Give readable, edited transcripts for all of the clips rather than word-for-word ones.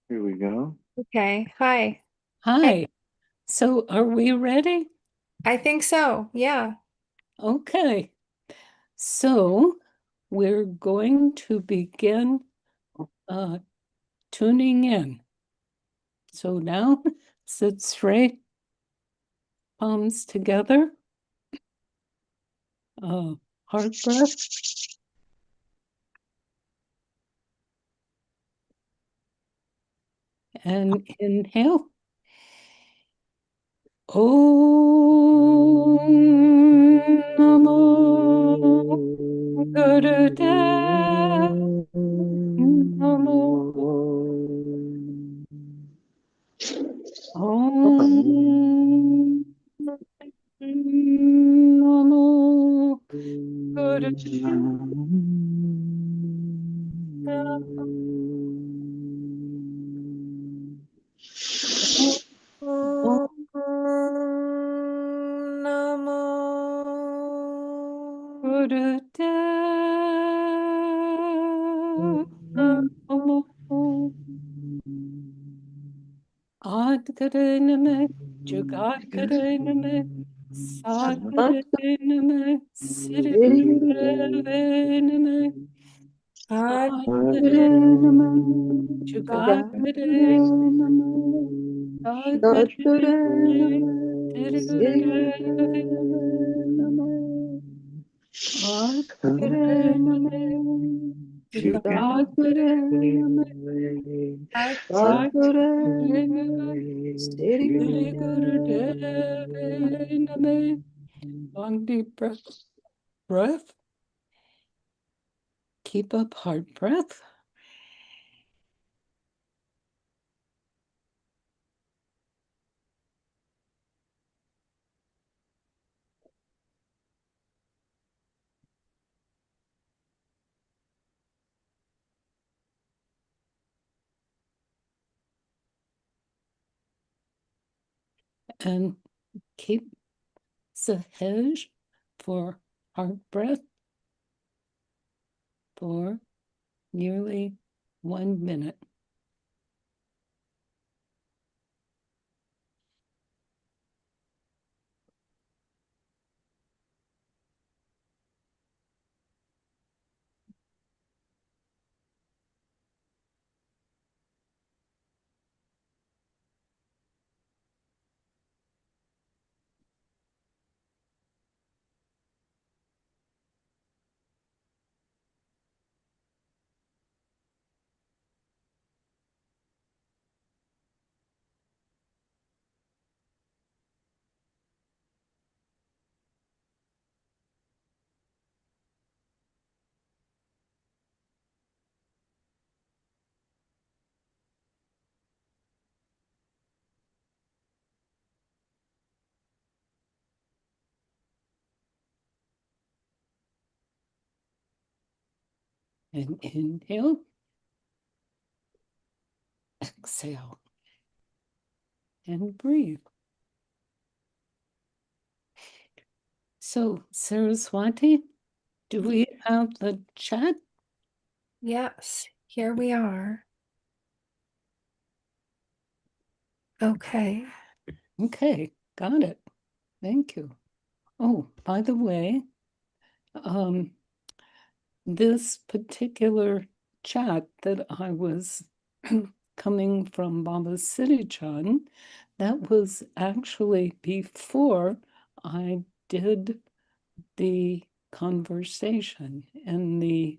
Here we go. Okay. Hi. Hi. So are we ready? I think so. Yeah. Okay. So we're going to begin uh, tuning in. So now sit straight, palms together, uh, heart breath, and inhale. Om Namo Gurudev Namo Om Namo Gurudev Om Om Namo Gurudev Namo Ad Guru Name, Jugat Guru Name, Sad Guru Name, Siri Name, Ad Guru Name, Jugat Guru Sad Guru Name, Siri Guru Ad Guru Name, Jugat Guru Sad Guru Siri Guru Name. Long deep breath. Keep up hard breath. And keep Sahaj for hard breath for nearly 1 minute. And inhale, exhale, and breathe. So, Saraswati, do we have the chat? Yes. Here we are. Okay. Okay, got it. Thank you. Oh, by the way, um, this particular chat that I was coming from Baba Siri Chand, that was actually before I did the conversation and the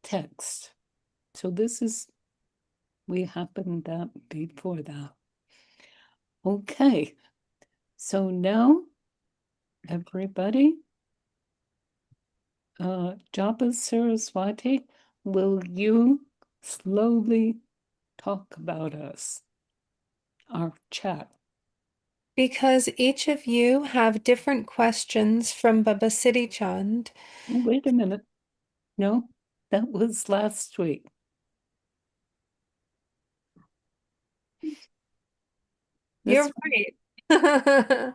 text. So we happened that before that. Okay, so now everybody, Japa Saraswati, will you slowly talk about us, our chat? Because each of you have different questions from Baba Siri Chand. Wait a minute. No, that was last week. You're This right.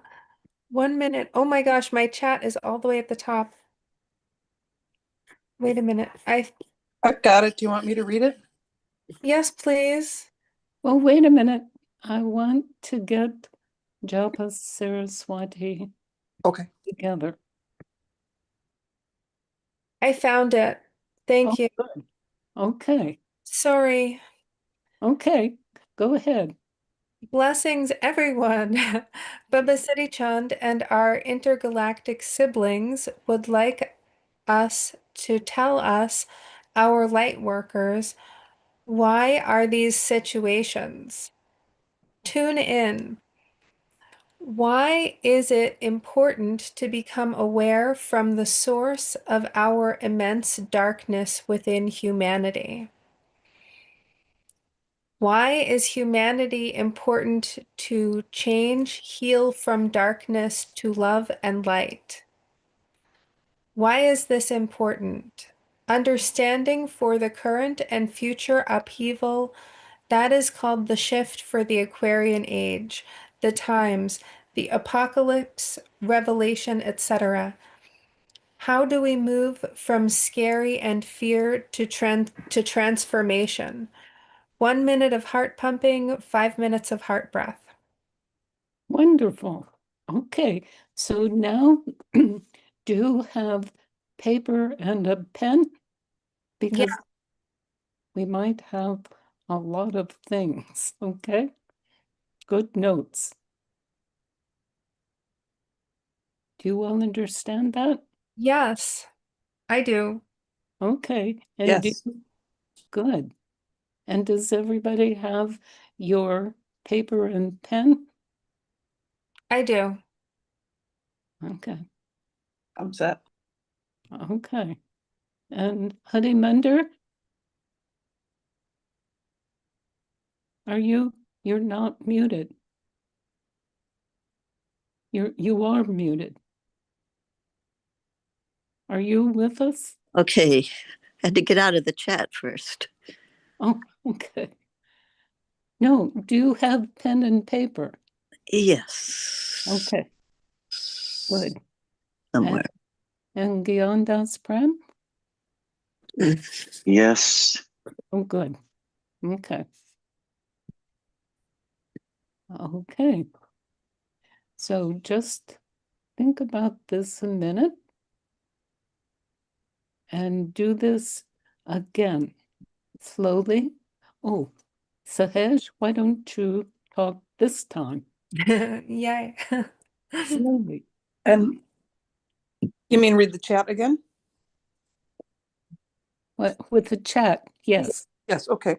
1 minute. Oh my gosh, my chat is all the way at the top. Wait a minute. I've got it. Do you want me to read it? Yes, please. Well, wait a minute. I want to get Japa Saraswati Okay. together. I found it. Oh, Thank you. good. Okay. Sorry. Okay. Go ahead. Blessings, everyone. Baba Siri Chand and our intergalactic siblings would like us to tell us, our light workers, why are these situations? Tune in. Why is it important to become aware from the source of our immense darkness within humanity? Why is humanity important to change, heal from darkness to love and light? Why is this important? Understanding for the current and future upheaval, that is called the shift for the Aquarian Age, the times, the apocalypse, revelation, etc. How do we move from scary and fear to transformation? 1 minute of heart pumping, 5 minutes of heart breath. Wonderful. Okay. So now do you have paper and a pen? Yeah. Because we might have a lot of things. Okay. Good notes. Do you all understand that? Yes, I do. Okay. And Yes. good. And does everybody have your paper and pen? I do. Okay. I'm set. Okay. And Harimandir, you're not muted. You are muted. Are you with us? Okay, had to get out of the chat first. Oh, okay. No, do you have pen and paper? Yes, Okay, good. somewhere. And Gian Das Prem? Yes. Oh, good. Okay. Okay. So just think about this a minute and do this again slowly. Oh, Sahaj, why don't you talk this time Yay. slowly? And you mean read the chat again? What, with the chat? Yes. Yes, okay.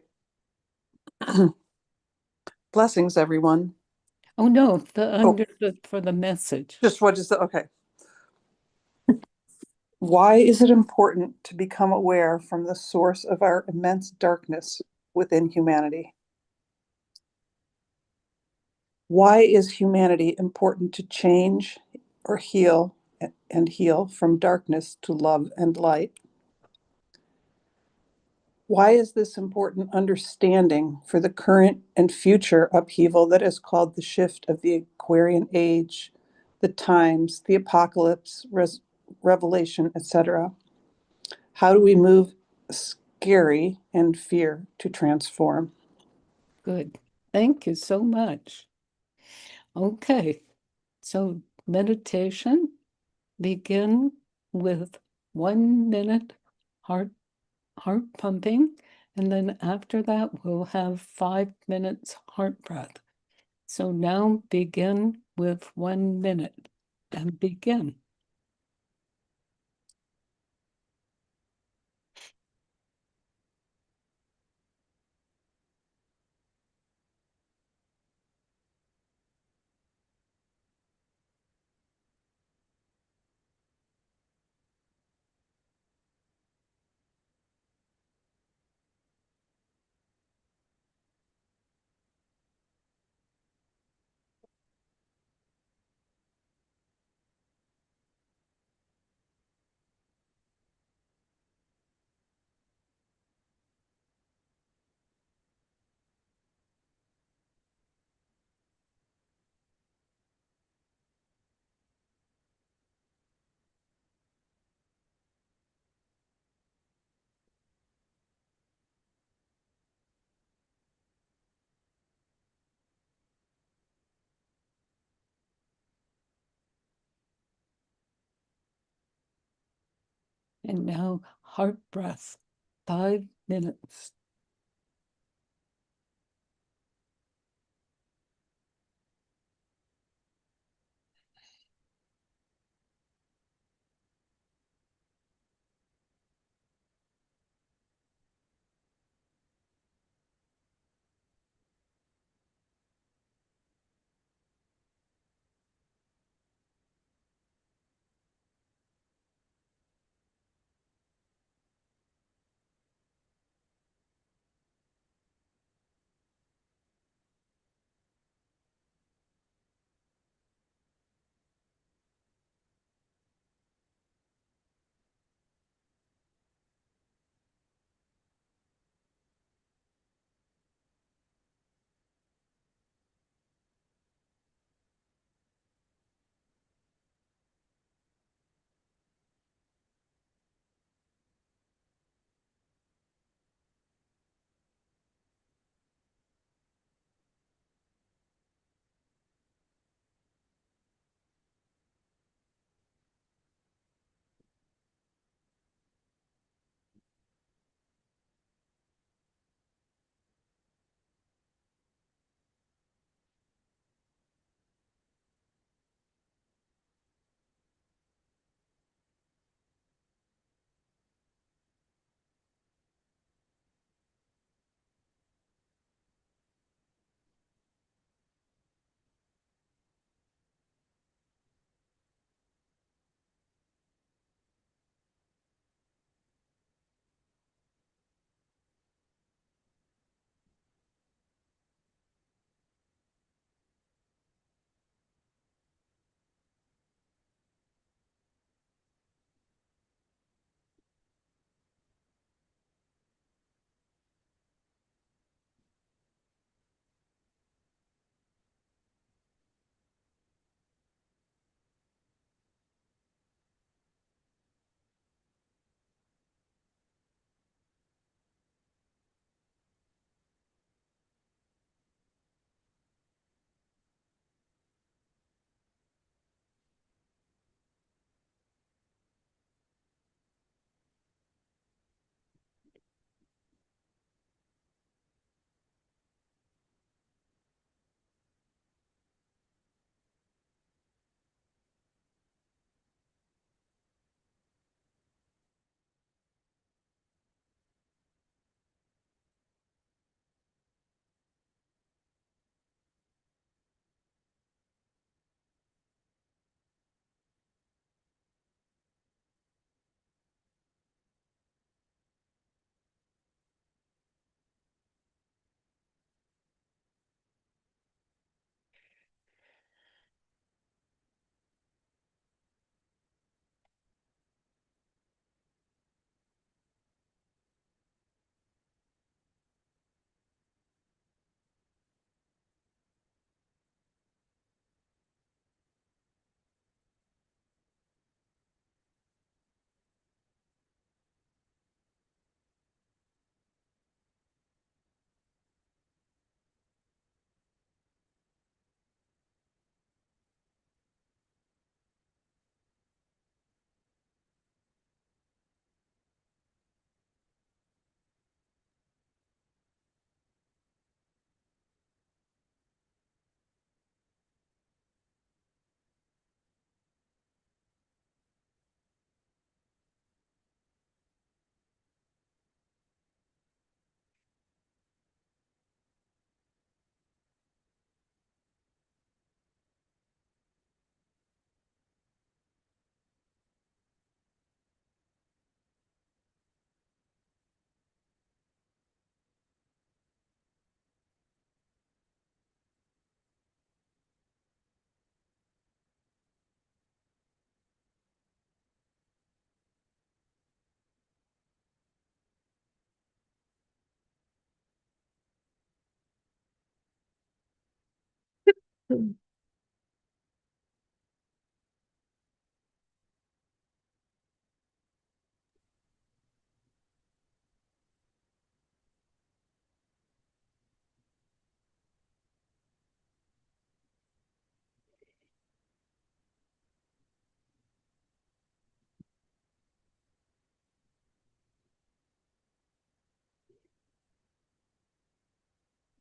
Blessings, everyone. Oh, no, the Oh, under the for the message. just what is the okay. Why is it important to become aware from the source of our immense darkness within humanity? Why is humanity important to change or heal and heal from darkness to love and light? Why is this important understanding for the current and future upheaval that is called the shift of the Aquarian Age, the times, the apocalypse, revelation, etc.? How do we move scary and fear to transform? Good. Thank you so much. Okay. So meditation, begin with 1 minute heart heart pumping, and then after that we'll have 5 minutes heart breath. So now begin with 1 minute and begin. And now, heart breath, 5 minutes.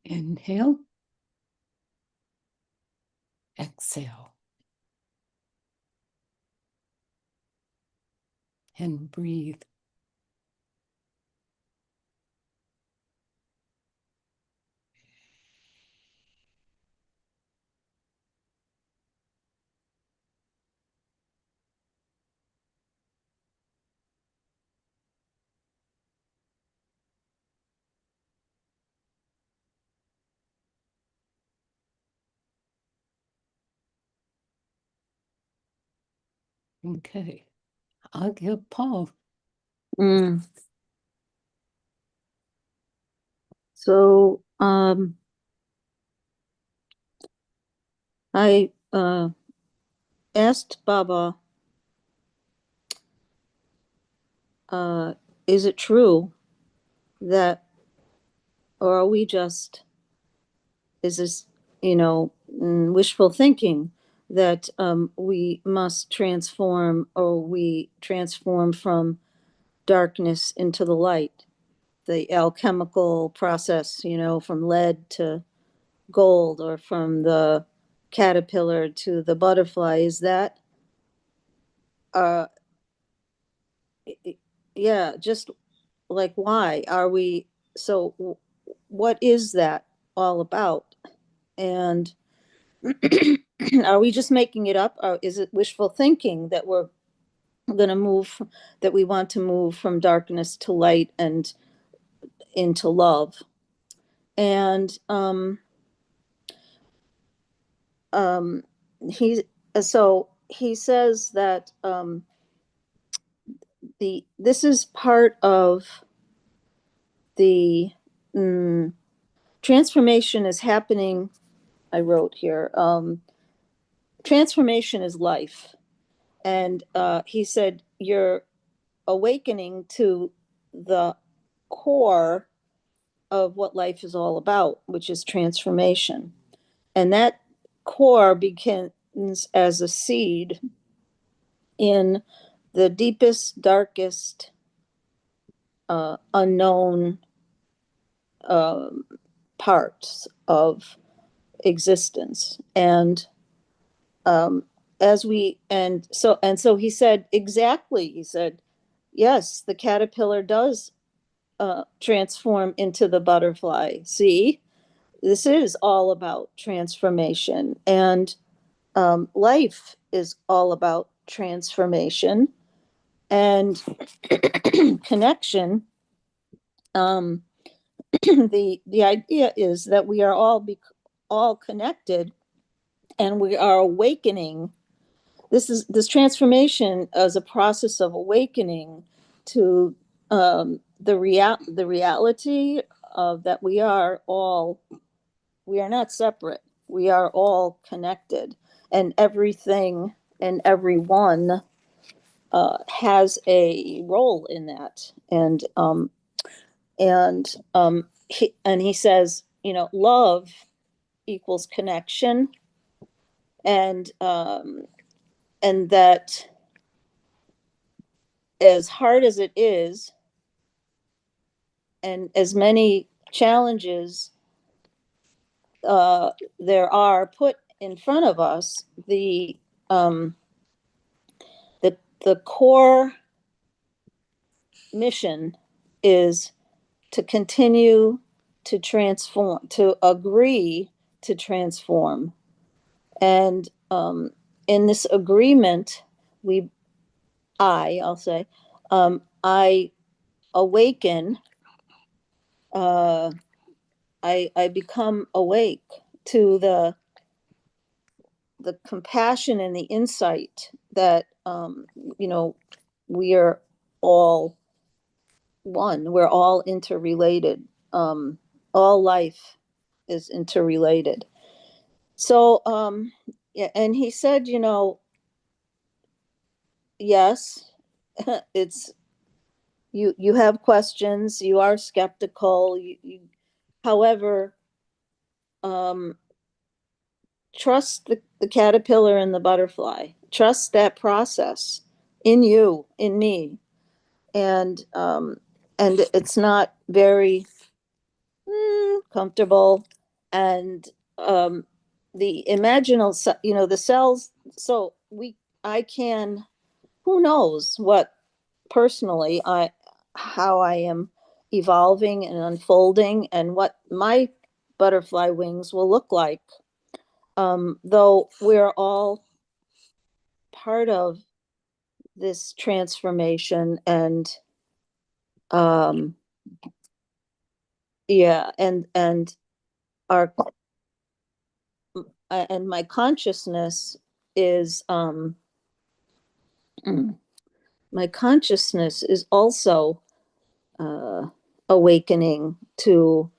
Inhale. Exhale. And breathe. Okay. Aagia Pal. So I asked Baba, is it true that, or are we just, is this, wishful thinking that we must transform, or we transform from darkness into the light, the alchemical process, from lead to gold, or from the caterpillar to the butterfly? Is that, uh, yeah, just like, why are we, so what is that all about? And are we just making it up, or is it wishful thinking that we're going to move, that we want to move from darkness to light and into love? And he so he says that this is part of the transformation is happening. I wrote here, transformation is life. And he said, you're awakening to the core of what life is all about, which is transformation. And that core begins as a seed in the deepest, darkest, unknown parts of existence. And so he said, exactly, he said, yes, the caterpillar does transform into the butterfly. See, this is all about transformation, and life is all about transformation and connection. The idea is that we are all connected, and we are awakening. This transformation as a process of awakening to the reality of that we are not separate. We are all connected, and everything and everyone has a role in that. He says, love equals connection, and that as hard as it is, and as many challenges there are put in front of us, the core mission is to continue to transform, to agree to transform. And in this agreement, I'll say, I awaken, I become awake to the compassion and the insight that, we are all one. We're all interrelated. All life is interrelated. So, yeah, and he said, yes, it's, you have questions, you are skeptical, however, trust the caterpillar and the butterfly. Trust that process in you, in me. And it's not very, comfortable, and the imaginal, the cells. So I can, who knows what personally how I am evolving and unfolding, and what my butterfly wings will look like. Though we're all part of this transformation, and yeah, and our and my consciousness is my consciousness is also awakening to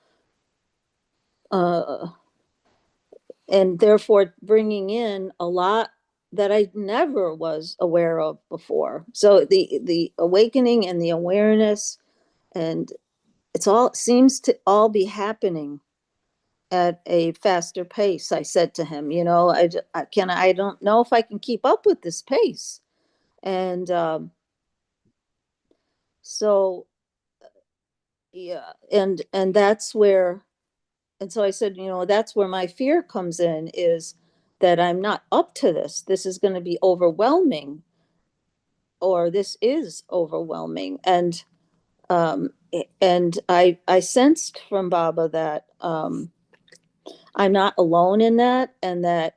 and therefore bringing in a lot that I never was aware of before. So the awakening and the awareness, and it's all seems to all be happening at a faster pace. I said to him, I don't know if I can keep up with this pace. And so yeah, and that's where, and so I said, that's where my fear comes in, is that I'm not up to this. This is going to be overwhelming, or this is overwhelming. And I sensed from Baba that I'm not alone in that, and that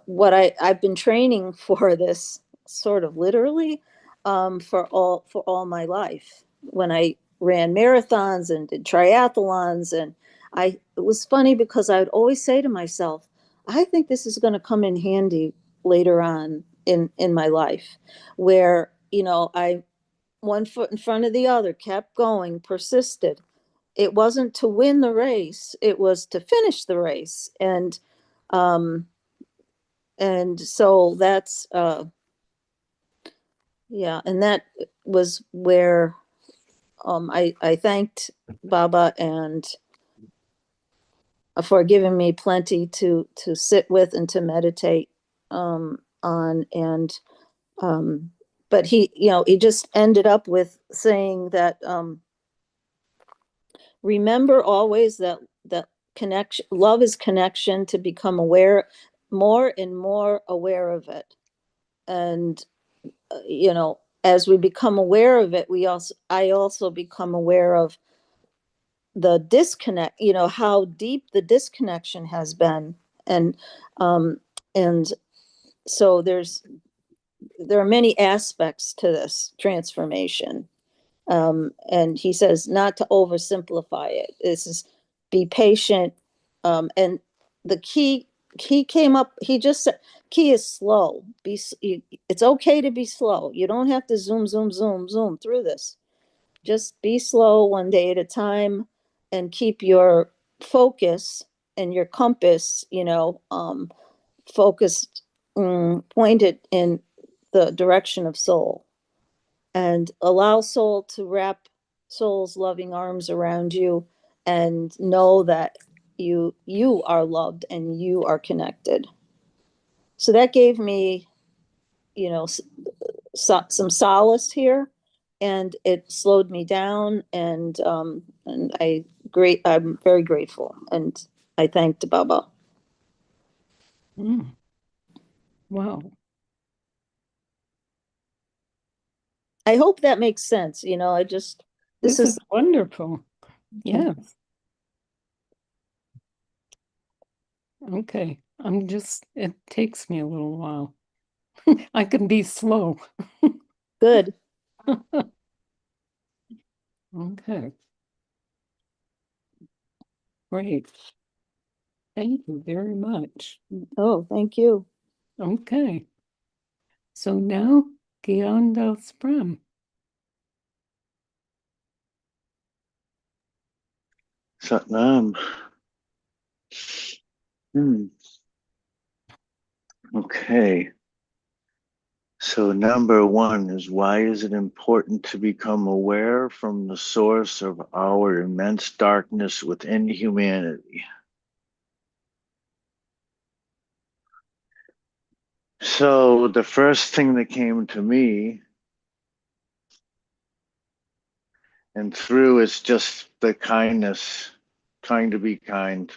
what I've been training for this, sort of literally, for all my life. When I ran marathons and did triathlons, and it was funny because I would always say to myself, I think this is going to come in handy later on in my life, where I, one foot in front of the other, kept going, persisted. It wasn't to win the race, it was to finish the race. Um, and so that's yeah, and that was where I thanked Baba and for giving me plenty to sit with and to meditate on. And but he just ended up with saying that remember always that connection, love is connection, to become aware, more and more aware of it. And as we become aware of it, I also become aware of the disconnect, how deep the disconnection has been. And um and so there are many aspects to this transformation. And he says not to oversimplify it. This is, be patient. And the key, he just said, key is slow. It's okay to be slow. You don't have to zoom, zoom, zoom, zoom through this. Just be slow, one day at a time, and keep your focus and your compass, focused, pointed in the direction of soul, and allow soul to wrap soul's loving arms around you, and know that you are loved and you are connected. So that gave me, some solace here, and it slowed me down. And I'm very grateful, and I thanked Baba. Wow. I hope that makes sense. This is wonderful. Yes. Okay. It takes me a little while. I can be slow. Good. Okay. Great. Thank you very much. Oh, thank you. Okay. So now, Gian Das Prem. Satnam. Okay. So number one is, why is it important to become aware from the source of our immense darkness within humanity? So the first thing that came to me And through is just the kindness, trying to be kind.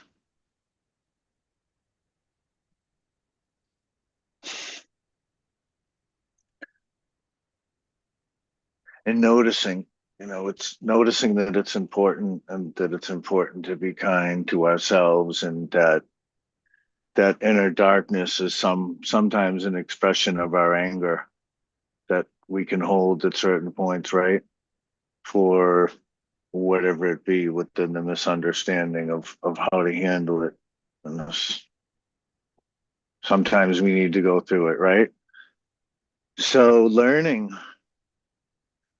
And noticing, it's noticing that it's important, and that it's important to be kind to ourselves, and that inner darkness is sometimes an expression of our anger that we can hold at certain points, right? For whatever it be within the misunderstanding of how to handle it. And sometimes we need to go through it, right? So learning,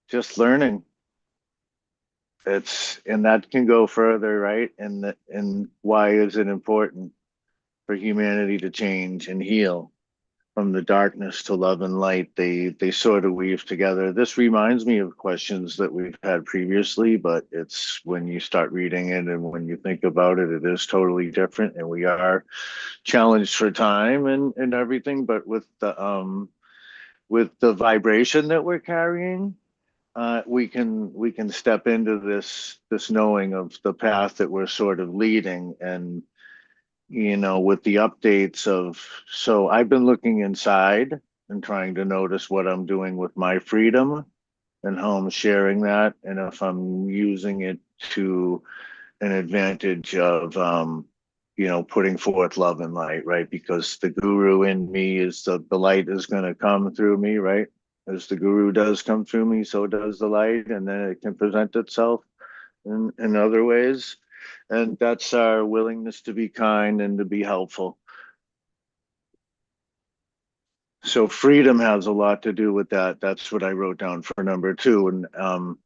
just learning. And that can go further, right? And why is it important for humanity to change and heal from the darkness to love and light? They sort of weave together. This reminds me of questions that we've had previously, but it's when you start reading it and when you think about it, it is totally different. And we are challenged for time and everything, but with the vibration that we're carrying, we can step into this knowing of the path that we're sort of leading. And with the updates of, so I've been looking inside and trying to notice what I'm doing with my freedom and how I'm sharing that, and if I'm using it to an advantage of putting forth love and light, right? Because the guru in me is the light is going to come through me, right? As the guru does come through me, so does the light, and then it can present itself in other ways. And that's our willingness to be kind and to be helpful. So freedom has a lot to do with that. That's what I wrote down for number two. And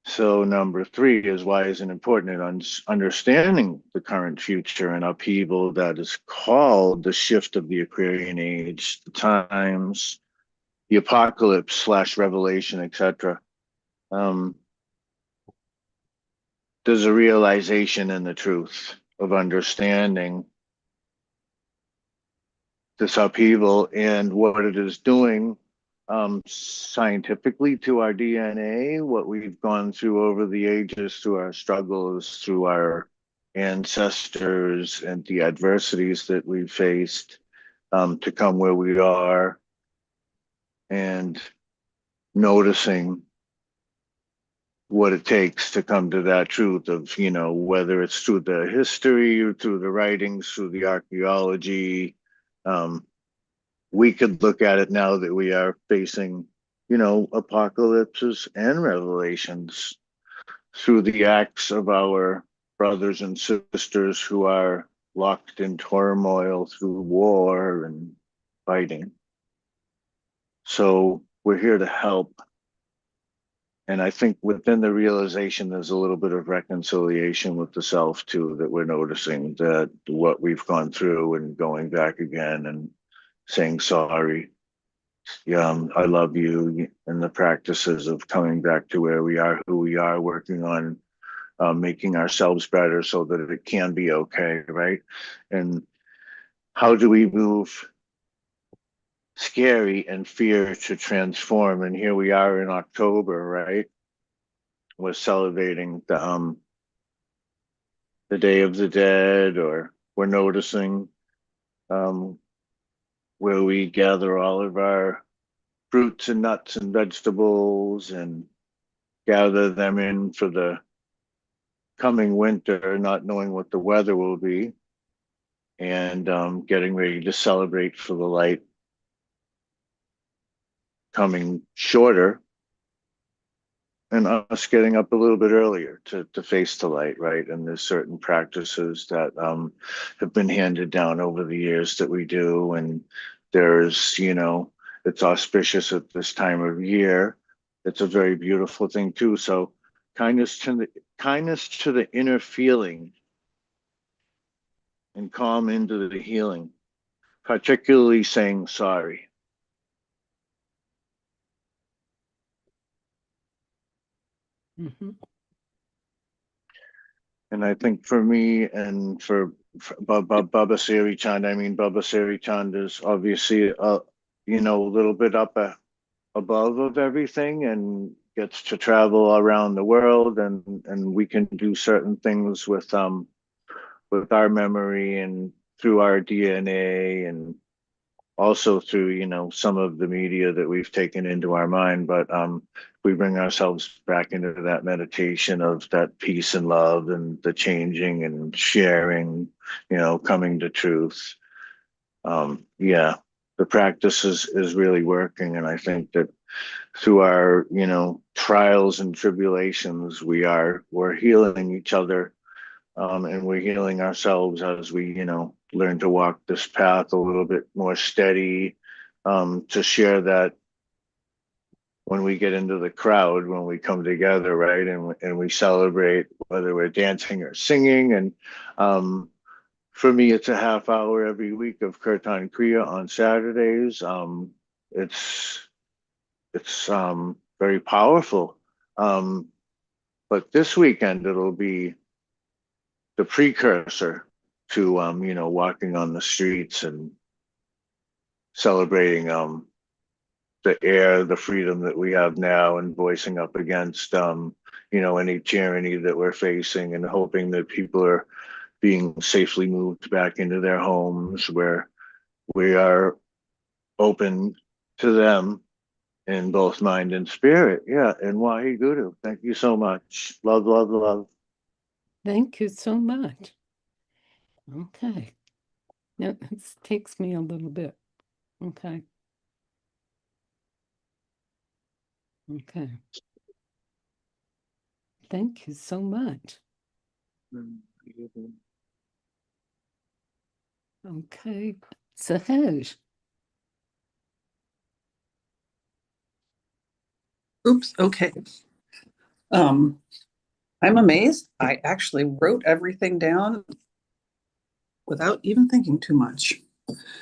so number three is, why is it important in understanding the current future and upheaval that is called the shift of the Aquarian Age, the times, the apocalypse slash revelation, etc. There's a realization in the truth of understanding this upheaval and what it is doing scientifically to our DNA, what we've gone through over the ages, through our struggles, through our ancestors, and the adversities that we've faced to come where we are, and noticing what it takes to come to that truth of, whether it's through the history or through the writings, through the archaeology. We could look at it now that we are facing, apocalypses and revelations through the acts of our brothers and sisters who are locked in turmoil through war and fighting. So we're here to help. And I think within the realization, there's a little bit of reconciliation with the self too, that we're noticing that what we've gone through and going back again and saying sorry. I love you, and the practices of coming back to where we are, who we are, working on making ourselves better so that it can be okay, right? And how do we move scary and fear to transform? And here we are in October, right? We're celebrating the Day of the Dead, or we're noticing where we gather all of our fruits and nuts and vegetables and gather them in for the coming winter, not knowing what the weather will be, and getting ready to celebrate for the light coming shorter, and us getting up a little bit earlier to face the light, right? And there's certain practices that have been handed down over the years that we do, and there's, it's auspicious at this time of year. It's a very beautiful thing too. So kindness to the inner feeling, and calm into the healing, particularly saying sorry. Mm-hmm. And I think for me and for Baba Siri Chand, Baba Siri Chand is obviously a little bit above of everything, and gets to travel around the world, and we can do certain things with our memory and through our DNA, and also through, some of the media that we've taken into our mind. But we bring ourselves back into that meditation of that peace and love and the changing and sharing, coming to truth. Yeah, the practice is really working. And I think that through our, trials and tribulations, we're healing each other, and we're healing ourselves as we, learn to walk this path a little bit more steady, to share that when we get into the crowd, when we come together, right, and we celebrate, whether we're dancing or singing. And for me, it's a half hour every week of Kirtan Kriya on Saturdays. It's very powerful. But this weekend it'll be the precursor to walking on the streets and celebrating the air, the freedom that we have now, and voicing up against any tyranny that we're facing, and hoping that people are being safely moved back into their homes, where we are open to them in both mind and spirit. Yeah, and Wahi Guru. Thank you so much. Love, love, love. Thank you so much. Okay. Now, this takes me a little bit. Okay. Okay. Thank you so much. Okay. Sahaj. Oops, okay. I'm amazed. I actually wrote everything down without even thinking too much.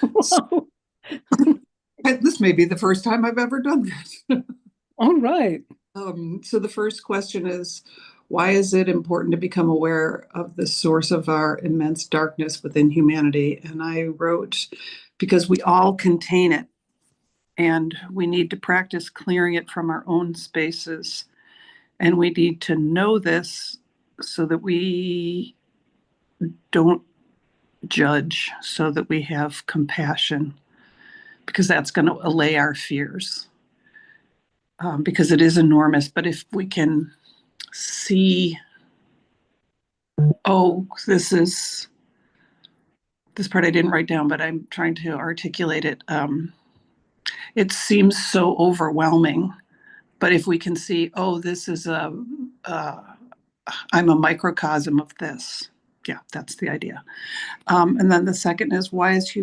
Wow. This may be the first time I've ever done that. All right. So the first question is, why is it important to become aware of the source of our immense darkness within humanity? And I wrote, because we all contain it, and we need to practice clearing it from our own spaces. And we need to know this so that we don't judge, so that we have compassion, because that's going to allay our fears. Because it is enormous. But if we can see, oh, this part I didn't write down, but I'm trying to articulate it. It seems so overwhelming. But if we can see, oh, this is I'm a microcosm of this. Yeah, that's the idea. And then the second is, why is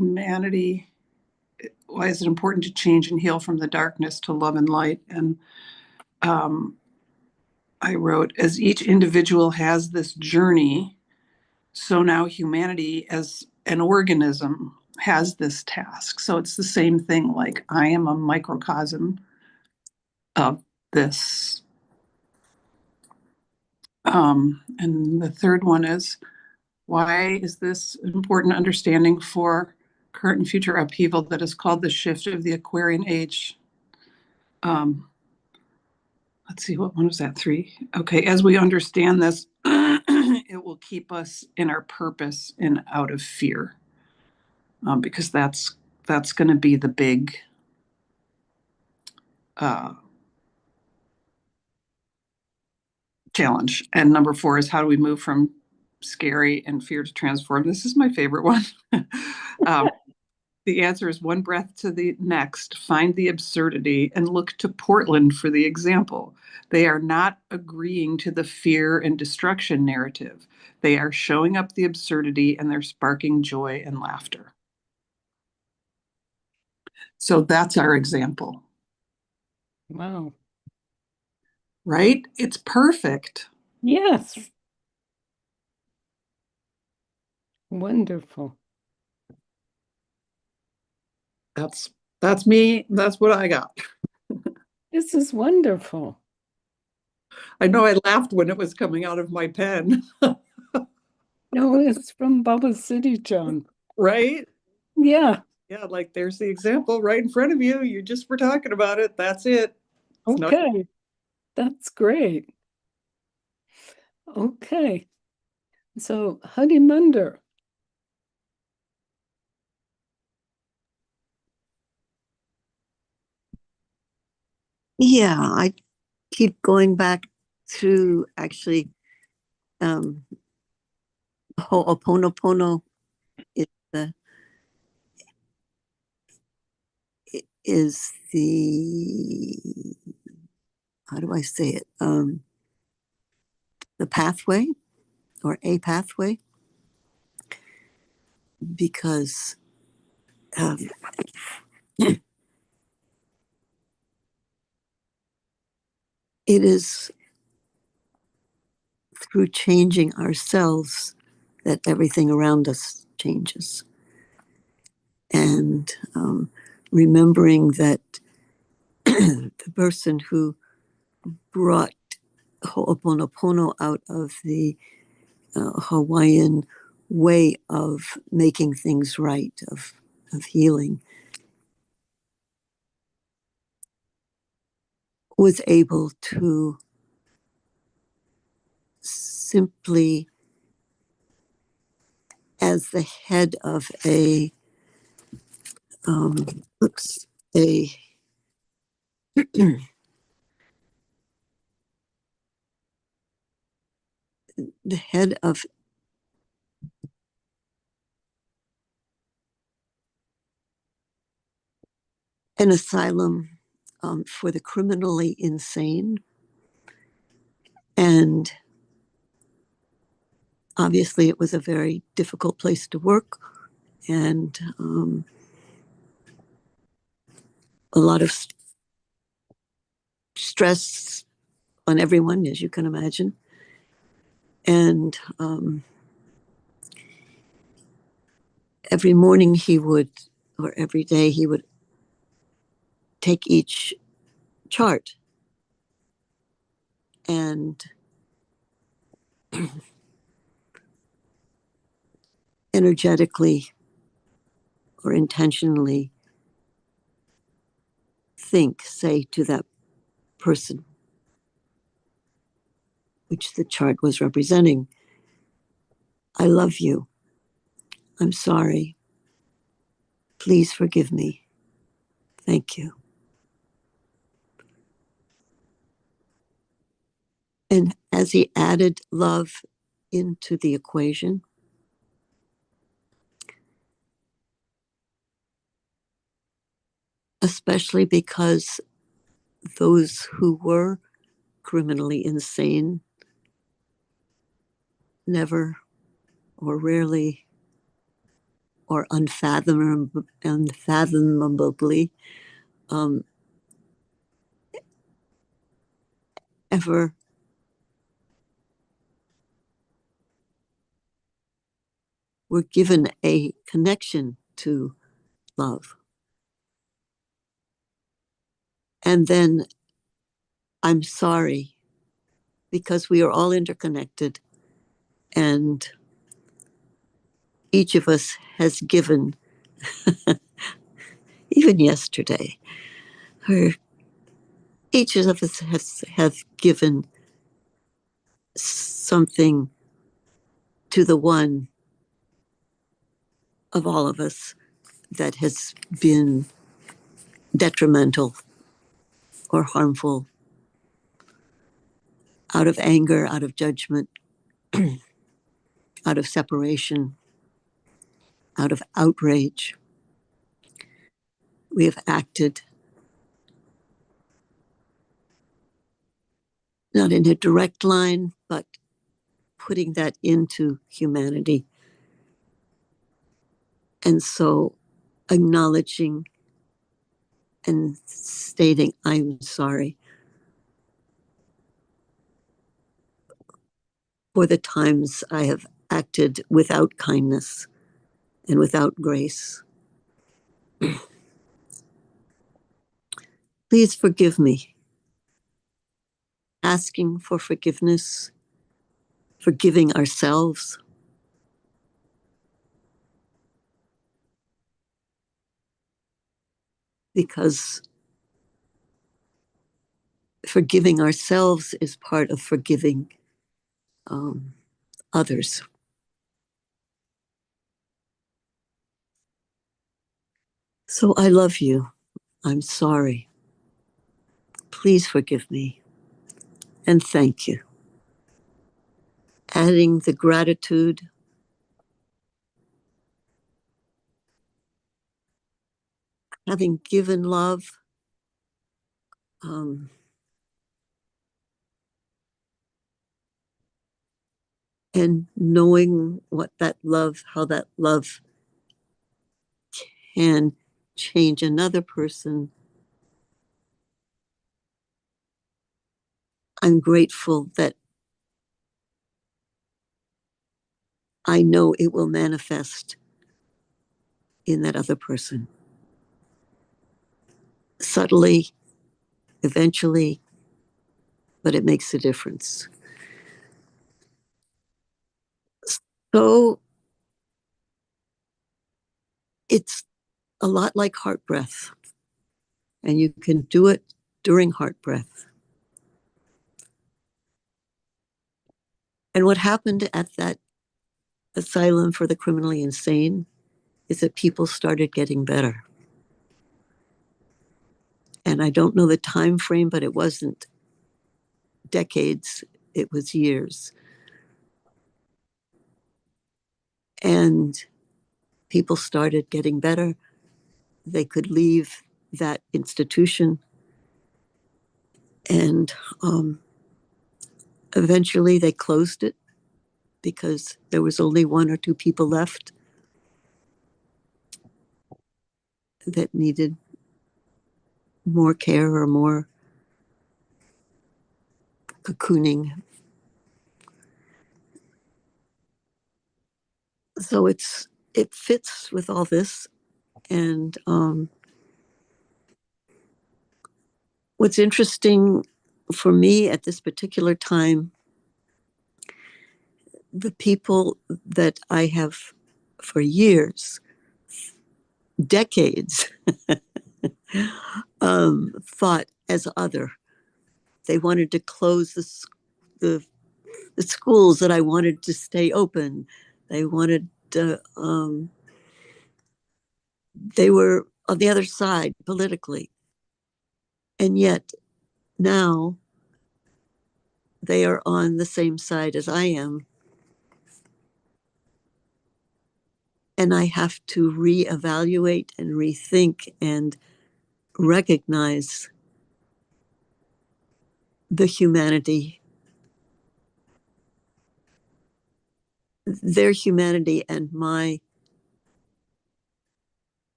it important to change and heal from the darkness to love and light? And I wrote, as each individual has this journey, so now humanity as an organism has this task. So it's the same thing, like I am a microcosm of this. And the third one is, why is this important understanding for current and future upheaval that is called the shift of the Aquarian Age? Let's see, what one was that? 3. Okay, as we understand this, it will keep us in our purpose and out of fear, because that's going to be the big challenge. And number 4 is, how do we move from scary and fear to transform? This is my favorite one. The answer is one breath to the next, find the absurdity, and look to Portland for the example. They are not agreeing to the fear and destruction narrative. They are showing up the absurdity, and they're sparking joy and laughter. So that's our example. Wow. Right? It's perfect. Yes. Wonderful. That's me. That's what I got. This is wonderful. I know I laughed when it was coming out of my pen. No, it's from Baba Siri Chand. Right? Yeah. Yeah, like there's the example right in front of you. You just were talking about it. That's it. Okay. That's great. Okay. So, Harimandir. Yeah, I keep going back to actually Ho'oponopono is the is the how do I say it? The pathway or a pathway because um, it is through changing ourselves that everything around us changes. And remembering that the person who brought Ho'oponopono out of the Hawaiian way of making things right, of healing, was able to simply, as the head of oops, a the head of an asylum for the criminally insane. And obviously, it was a very difficult place to work and a lot of stress on everyone, as you can imagine. And every morning he would, or every day, he would take each chart and energetically or intentionally say to that person, which the chart was representing, I love you. I'm sorry. Please forgive me. Thank you. And as he added love into the equation, especially because those who were criminally insane never or rarely or unfathomably ever were given a connection to love. And then I'm sorry, because we are all interconnected and each of us has given, even yesterday, or each of us have given something to the one of all of us that has been detrimental or harmful, out of anger, out of judgment, out of separation, out of outrage. We have acted not in a direct line, but putting that into humanity. And so acknowledging and stating, I'm sorry for the times I have acted without kindness and without grace. Please forgive me. Asking for forgiveness, forgiving ourselves. Because forgiving ourselves is part of forgiving others. So I love you. I'm sorry. Please forgive me. And thank you. Adding the gratitude, having given love, and knowing what that love, how that love can change another person. I'm grateful that I know it will manifest in that other person. Subtly, eventually, but it makes a difference. So it's a lot like heart breath, and you can do it during heart breath. And what happened at that asylum for the criminally insane is that people started getting better. And I don't know the time frame, but it wasn't decades, it was years. And people started getting better. They could leave that institution. And eventually they closed it because there was only one or two people left that needed more care or more cocooning. So it fits with all this. And what's interesting for me at this particular time, the people that I have for years, decades, thought as other. They wanted to close the schools that I wanted to stay open. They wanted to, they were on the other side politically. And yet now they are on the same side as I am. And I have to reevaluate and rethink and recognize the humanity, their humanity, and my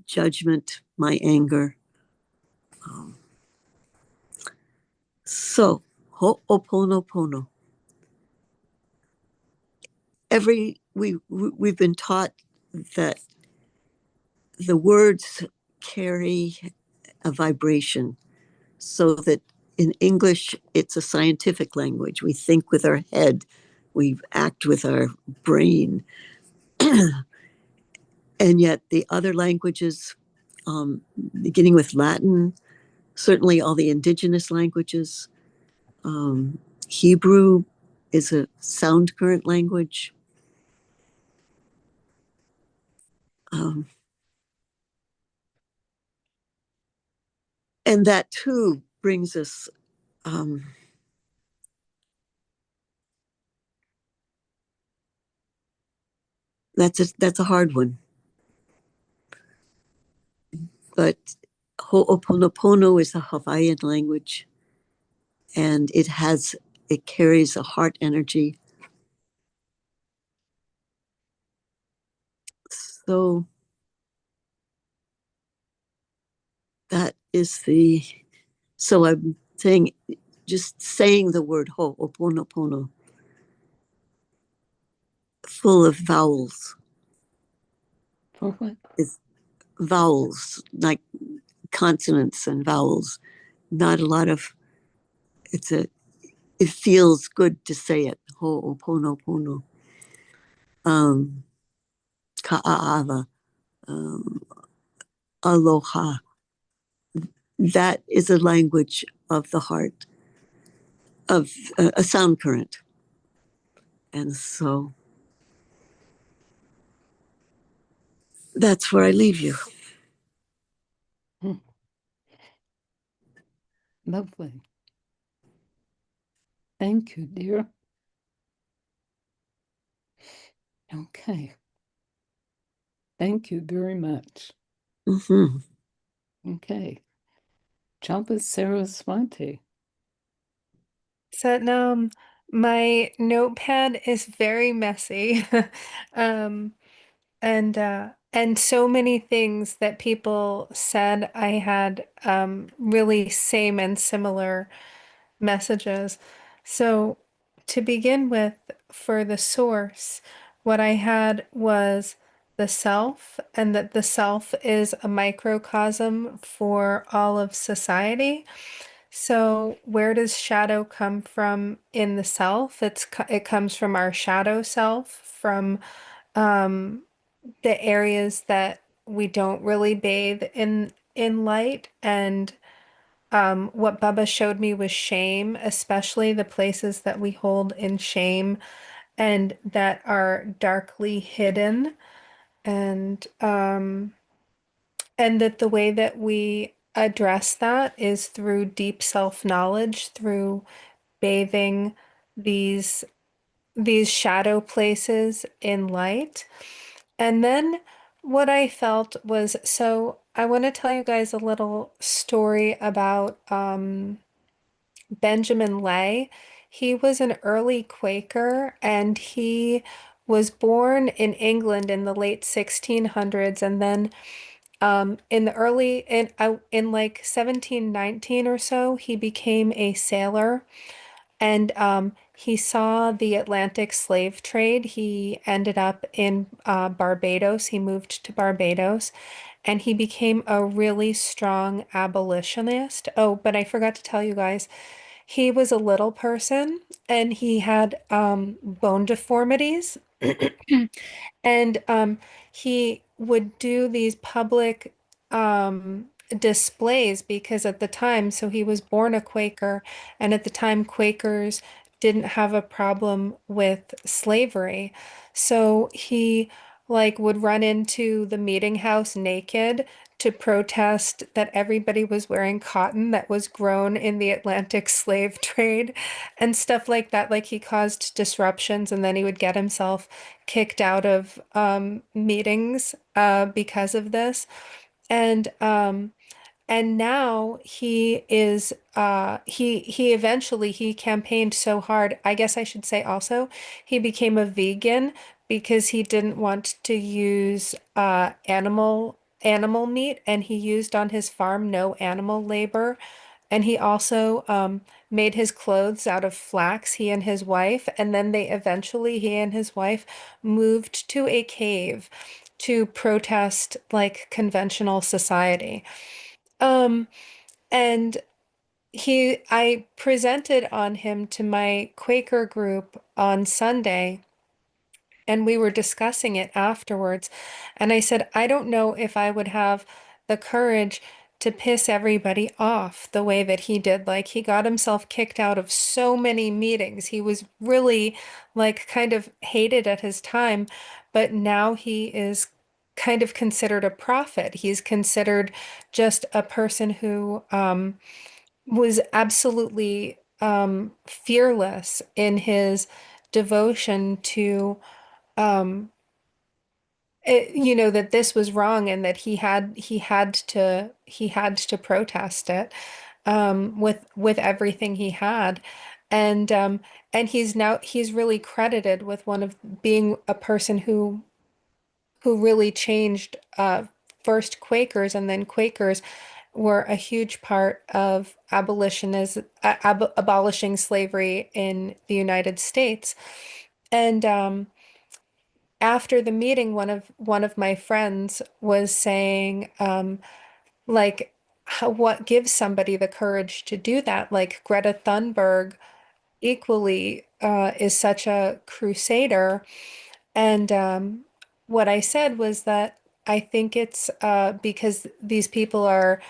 judgment, my anger. So, ho'oponopono. We've been taught that the words carry a vibration, so that in English it's a scientific language. We think with our head, we act with our brain, and yet the other languages, beginning with Latin, certainly all the indigenous languages, Hebrew is a sound current language. And that too brings us that's a hard one. But Ho'oponopono is a Hawaiian language, and it carries a heart energy. So that is so I'm saying, just saying the word Ho'oponopono, full of vowels. For what? Is vowels, like consonants and vowels. Not a lot of, it feels good to say it. Ho'oponopono. Ka'ava. Aloha. that is a language of the heart, of a sound current. And so that's where I leave you. Lovely. Thank you, dear. Okay. Thank you very much. Mm-hmm. Okay. Japa Saraswati. Satnam, my notepad is very messy. Um, and so many things that people said I had really same and similar messages. So to begin with, for the source, what I had was the self, and that the self is a microcosm for all of society. So where does shadow come from in the self? It comes from our shadow self, from um, the areas that we don't really bathe in light. And what Bubba showed me was shame, especially the places that we hold in shame and that are darkly hidden. And that the way that we address that is through deep self-knowledge, through bathing these shadow places in light. And then what I felt was, so I want to tell you guys a little story about Benjamin Lay. He was an early Quaker, and he was born in England in the late 1600s, and then in the early in like 1719 or so, he became a sailor, and he saw the Atlantic slave trade. He ended up in Barbados. He moved to Barbados, and he became a really strong abolitionist. Oh, but I forgot to tell you guys, he was a little person, and he had bone deformities. And he would do these public displays because at the time, so he was born a Quaker, and at the time, Quakers didn't have a problem with slavery. So he like would run into the meeting house naked to protest that everybody was wearing cotton that was grown in the Atlantic slave trade and stuff like that. Like he caused disruptions, and then he would get himself kicked out of meetings because of this. And now he is he eventually he campaigned so hard. I guess I should say also he became a vegan because he didn't want to use animal meat, and he used on his farm no animal labor. And he also made his clothes out of flax, he and his wife. And then he and his wife moved to a cave to protest like conventional society. Um, and I presented on him to my Quaker group on Sunday, and we were discussing it afterwards. And I said, I don't know if I would have the courage to piss everybody off the way that he did. Like, he got himself kicked out of so many meetings. He was really, like, kind of hated at his time, but now he is kind of considered a prophet. He's considered just a person who was absolutely fearless in his devotion to um, that this was wrong, and that he had to protest it with everything he had. And he's really credited with one of being a person who really changed first Quakers, and then Quakers were a huge part of abolishing slavery in the United States. And after the meeting, one of my friends was saying, like, what gives somebody the courage to do that? Like Greta Thunberg equally is such a crusader. And what I said was that I think it's because these people are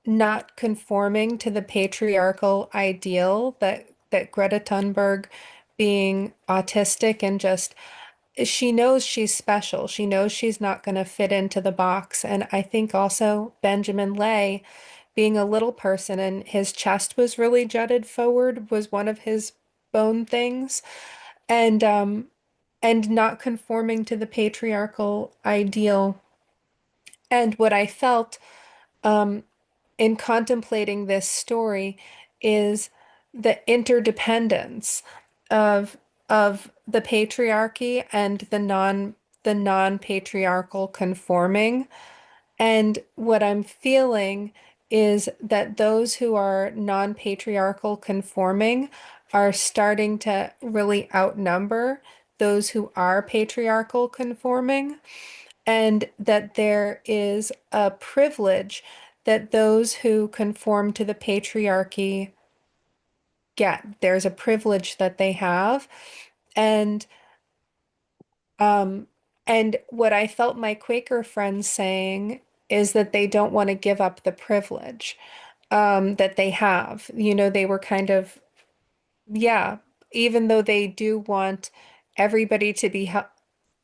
not conforming to the patriarchal ideal that Greta Thunberg, being autistic and just, she knows she's special. She knows she's not going to fit into the box. And I think also Benjamin Lay, being a little person and his chest was really jutted forward, was one of his bone things. And not conforming to the patriarchal ideal. And what I felt um, in contemplating this story is the interdependence of the patriarchy and the non-patriarchal conforming. And what I'm feeling is that those who are non-patriarchal conforming are starting to really outnumber those who are patriarchal conforming, and that there is a privilege that those who conform to the patriarchy get. There's a privilege that they have. And um and what I felt my Quaker friends saying is that they don't want to give up the privilege that they have. You know, they were kind of, yeah, even though they do want everybody to be,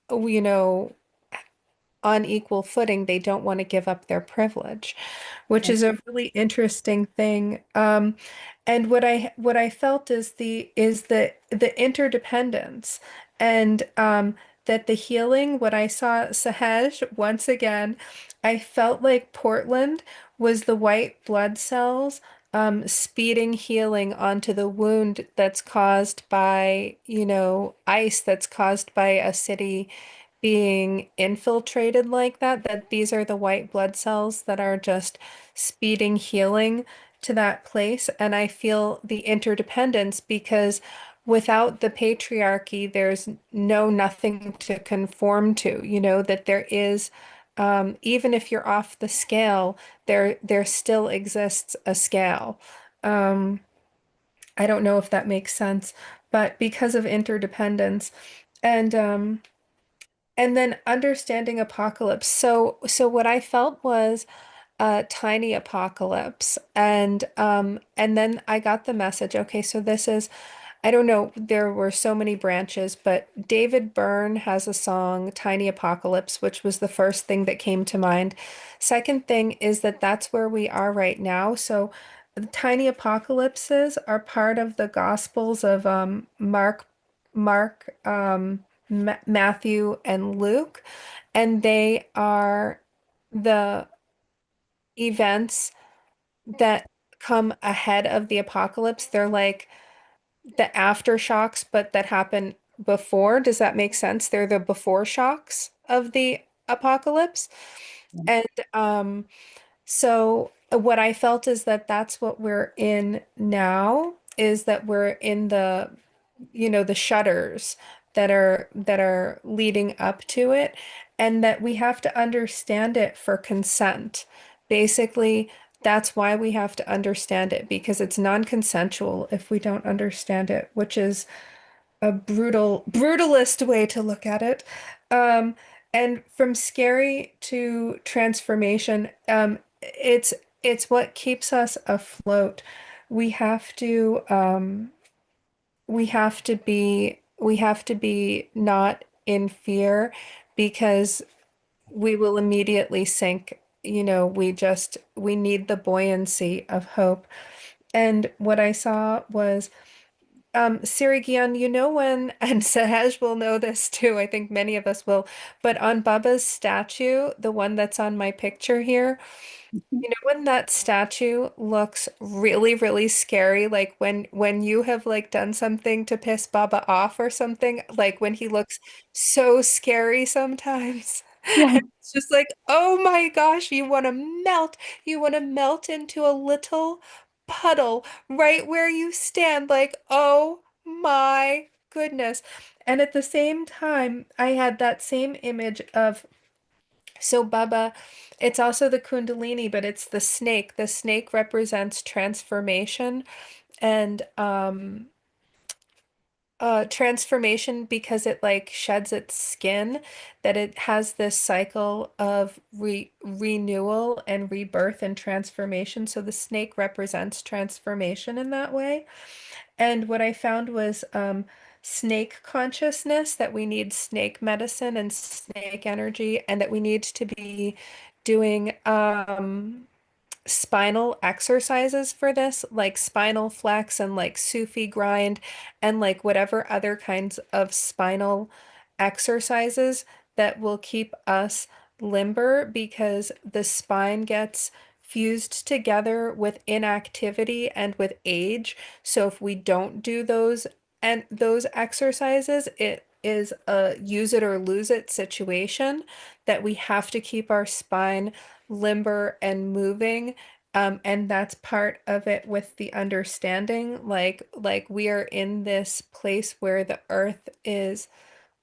you know, on equal footing, they don't want to give up their privilege, which is a really interesting thing. And what I felt is the interdependence, and that the healing. What I saw, Sahaj, once again, I felt like Portland was the white blood cells speeding healing onto the wound that's caused by, you know, ice, that's caused by a city being infiltrated like that, that these are the white blood cells that are just speeding healing to that place. And I feel the interdependence because without the patriarchy, there's nothing to conform to, you know, that there is, even if you're off the scale, there still exists a scale. Um, I don't know if that makes sense, but because of interdependence. And and then understanding apocalypse. So what I felt was a tiny apocalypse. And then I got the message, okay, so this is, I don't know, there were so many branches, but David Byrne has a song, Tiny Apocalypse, which was the first thing that came to mind. Second thing is that that's where we are right now. So the tiny apocalypses are part of the Gospels of Mark, Matthew, and Luke, and they are the events that come ahead of the apocalypse. They're like the aftershocks, but that happen before. Does that make sense? They're the before shocks of the apocalypse. And so what I felt is that that's what we're in now, is that we're in the, you know, the shutters that are leading up to it, and that we have to understand it for consent. Basically, that's why we have to understand it, because it's non-consensual if we don't understand it, which is a brutalist way to look at it. Um, and from scary to transformation, it's what keeps us afloat. We have to we have to be not in fear, because we will immediately sink. You know, we need the buoyancy of hope. And what I saw was Siri Gian, you know when, and Sahaj will know this too, I think many of us will, but on Baba's statue, the one that's on my picture here, you know when that statue looks really, really scary, like when you have like done something to piss Baba off or something, like when he looks so scary sometimes. Yeah. It's just like, oh my gosh, you want to melt. You want to melt into a little puddle right where you stand. Like, oh my goodness. And at the same time, I had that same image of, so Baba, it's also the Kundalini, but it's the snake. The snake represents transformation. And transformation because it like sheds its skin, that it has this cycle of renewal and rebirth and transformation. So the snake represents transformation in that way. And what I found was snake consciousness, that we need snake medicine and snake energy, and that we need to be doing spinal exercises for this, like spinal flex and like Sufi grind and like whatever other kinds of spinal exercises that will keep us limber, because the spine gets fused together with inactivity and with age. So if we don't do those exercises, it is a use it or lose it situation, that we have to keep our spine limber and moving. And that's part of it with the understanding, like we are in this place where the earth is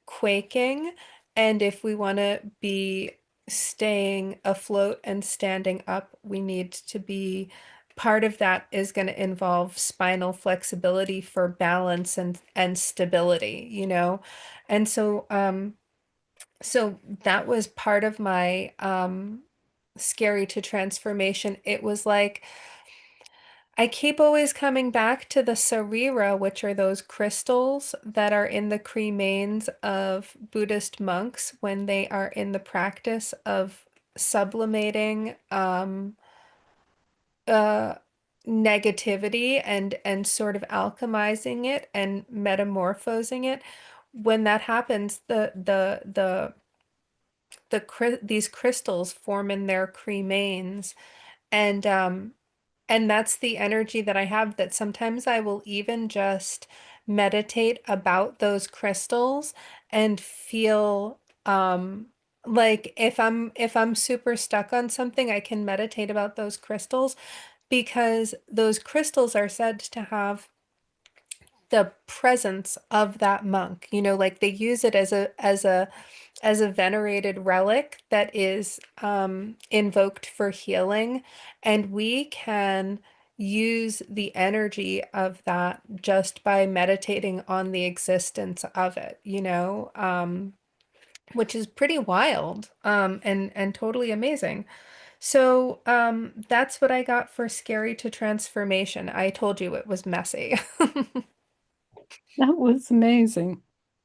quaking, and if we want to be staying afloat and standing up, we need to be, part of that is going to involve spinal flexibility for balance and stability, you know? And so that was part of my scary to transformation. It was like I keep always coming back to the sarira, which are those crystals that are in the cremains of Buddhist monks when they are in the practice of sublimating uh, negativity and sort of alchemizing it and metamorphosing it. When that happens, these crystals form in their cremains, and and that's the energy that I have, that sometimes I will even just meditate about those crystals and feel like if I'm super stuck on something, I can meditate about those crystals, because those crystals are said to have the presence of that monk. You know, like they use it as a venerated relic that is invoked for healing, and we can use the energy of that just by meditating on the existence of it, you know, which is pretty wild, and totally amazing. So that's what I got for scary to transformation. I told you it was messy. That was amazing.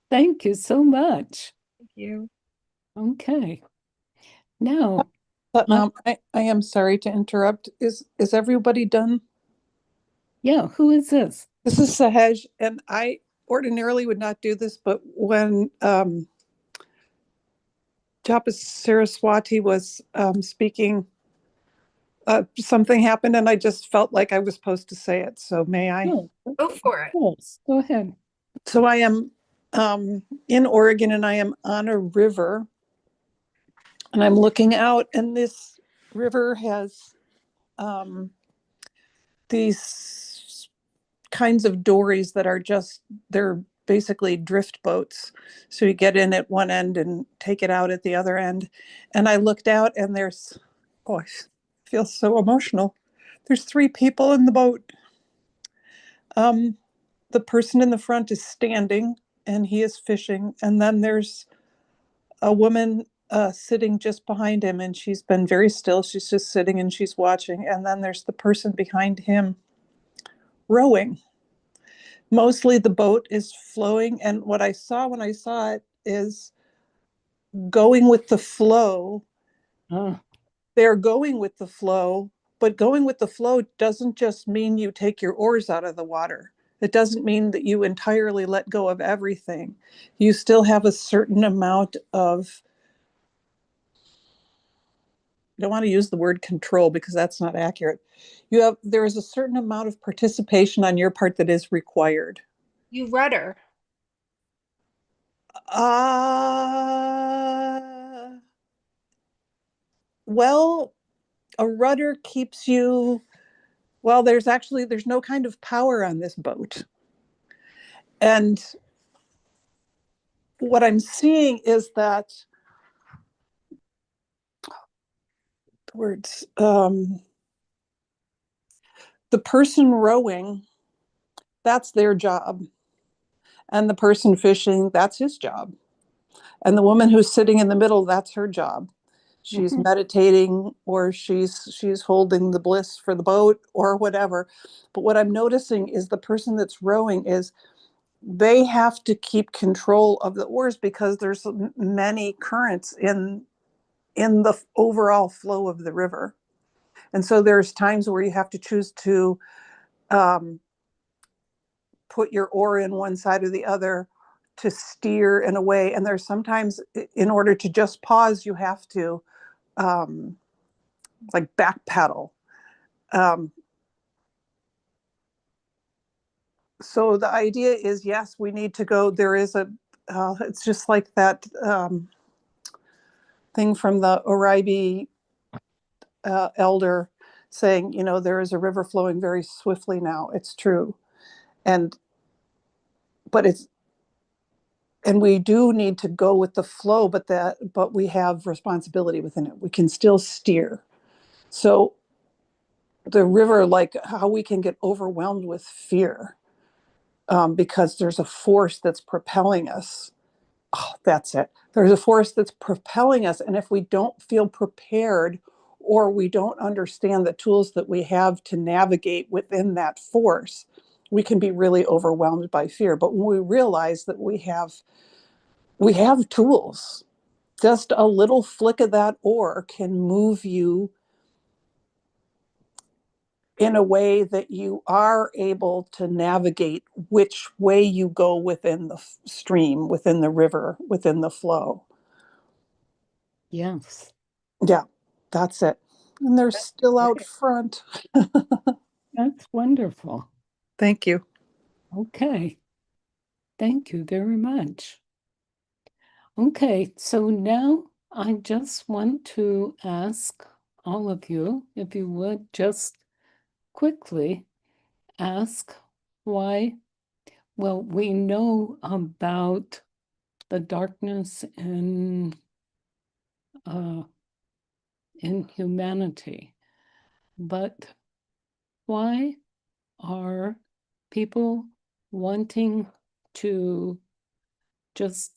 Thank you so much. Thank you. Okay. Now, But my, I am sorry to interrupt. Is everybody done? yeah, who is this? This is Sahaj, and I ordinarily would not do this, but when Japa Saraswati was speaking, something happened, and I just felt like I was supposed to say it. So may I? Oh, Go for it. yes, go ahead. So I am in Oregon, and I am on a river, and I'm looking out, and this river has these kinds of dories that are they're basically drift boats. So you get in at one end and take it out at the other end. And I looked out, and oh, I feel so emotional. There's three people in the boat. The person in the front is standing, and he is fishing. And then there's a woman sitting just behind him, and she's been very still. She's just sitting and she's watching. And then there's the person behind him rowing. Mostly the boat is flowing, and what I saw when I saw it is going with the flow. Oh, They're going with the flow, but going with the flow doesn't just mean you take your oars out of the water. It doesn't mean that you entirely let go of everything. You still have a certain amount of, I don't want to use the word control because that's not accurate. There is a certain amount of participation on your part that is required. You rudder. Uh, well, a rudder keeps you, well, there's no kind of power on this boat. And what I'm seeing is that words, the person rowing, that's their job. And the person fishing, that's his job. And the woman who's sitting in the middle, that's her job. She's meditating, or she's holding the bliss for the boat or whatever. But what I'm noticing is the person that's rowing is, they have to keep control of the oars because there's many currents in the overall flow of the river. And so there's times where you have to choose to put your oar in one side or the other to steer in a way. And there's sometimes, in order to just pause, you have to like back pedal. So the idea is, yes, we need to go. There is it's just like that thing from the Oribe elder saying, there is a river flowing very swiftly now. It's true. And, but we do need to go with the flow, but we have responsibility within it. We can still steer. So the river, like how we can get overwhelmed with fear because there's a force that's propelling us. Oh, that's it. There's a force that's propelling us. And if we don't feel prepared, or we don't understand the tools that we have to navigate within that force, we can be really overwhelmed by fear. But when we realize that we have tools, just a little flick of that oar can move you in a way that you are able to navigate which way you go within the stream, within the river, within the flow. Yes. Yeah, that's it. And they're still out front. That's wonderful. Thank you. Okay. Thank you very much. Okay, so now I just want to ask all of you, if you would just quickly ask why. Well, we know about the darkness in humanity, but why are people wanting to just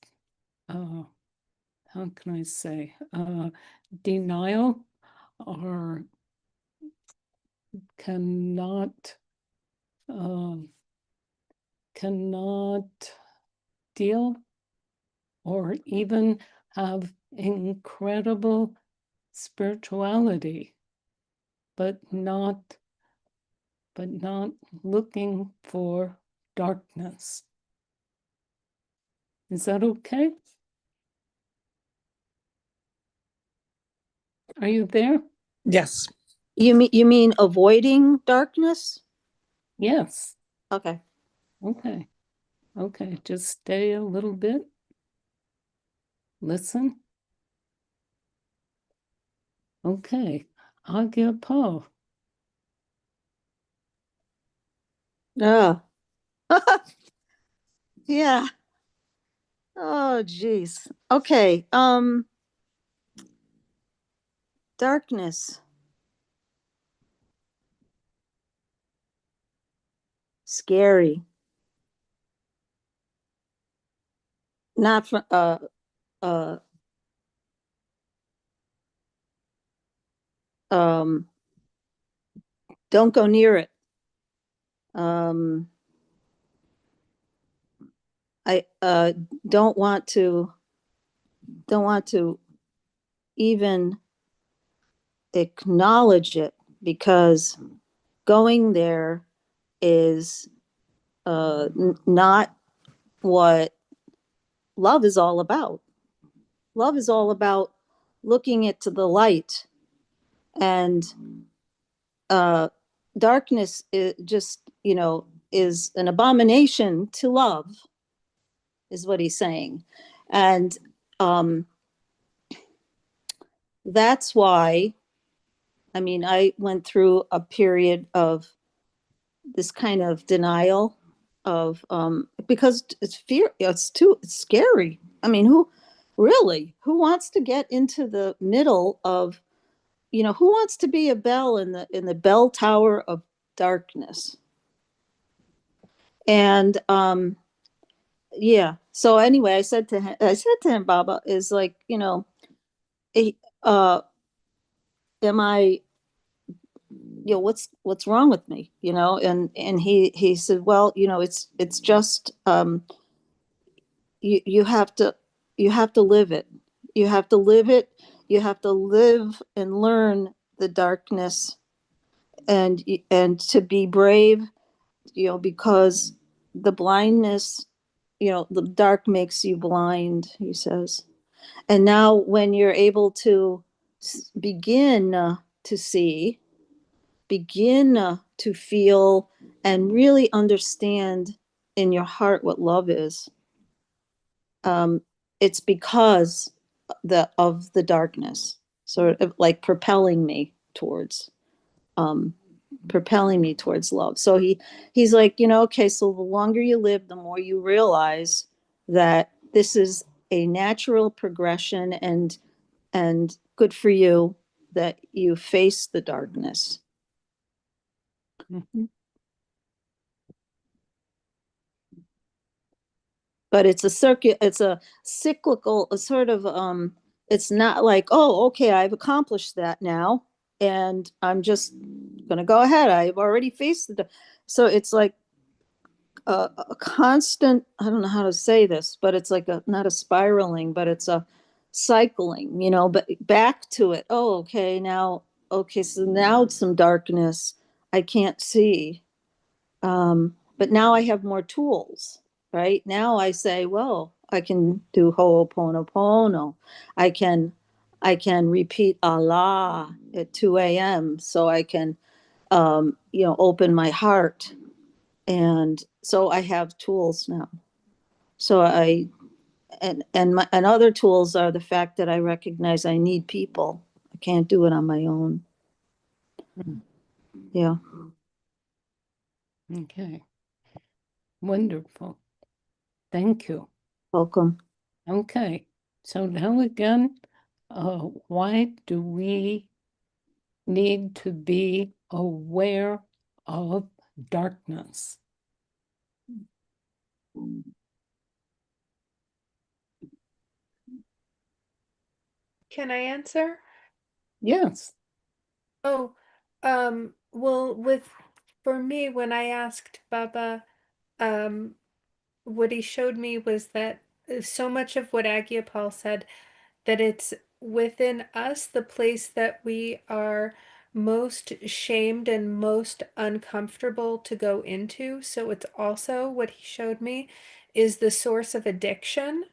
how can I say, denial, or cannot deal, or even have incredible spirituality, but not looking for darkness. Is that okay? Are you there? Yes. You mean avoiding darkness? Yes. Okay. Okay. Okay. Just stay a little bit. Listen. Okay. Aagia Pal. Yeah. Yeah. Oh, geez. Okay. Darkness. Scary. Not from don't go near it. I don't want to even acknowledge it, because going there is not what love is all about. Love is all about looking into the light, and darkness is just, is an abomination to love, is what he's saying. And that's why, I went through a period of this kind of denial of, because it's fear, it's scary. Who wants to get into the middle of, who wants to be a bell in the bell tower of darkness? And yeah. So anyway, I said to him, Baba, is like, eh, uh, am I, what's wrong with me, and he said, well, it's just, you have to live it. You have to live it. You have to live and learn the darkness, and to be brave, because the blindness, the dark makes you blind, he says. And now when you're able to begin to see, begin to feel, and really understand in your heart what love is, it's because of the darkness, sort of like um, propelling me towards love. So he's like, okay, so the longer you live, the more you realize that this is a natural progression, and good for you that you face the darkness. Mhm. But it's a cyclical, a sort of, it's not like, oh, okay, I've accomplished that now, and I'm just gonna go ahead. I've already faced so it's like a constant, I don't know how to say this, but it's like not a spiraling, but it's a cycling, but back to it. Oh, okay, so now it's some darkness I can't see. But now I have more tools, right? Now I say, well, I can do Ho'oponopono. I can I can repeat Allah at 2 a.m. so I can, open my heart. And so I have tools now. So and other tools are the fact that I recognize I need people. I can't do it on my own. Mm. Yeah. Okay. Wonderful. Thank you. Welcome. Okay. So now again, why do we need to be aware of darkness? Can I answer? Yes. Oh, well, for me, when I asked Baba, um, what he showed me was that so much of what Aagia Pal said, that it's within us, the place that we are most shamed and most uncomfortable to go into. So it's also what he showed me is the source of addiction,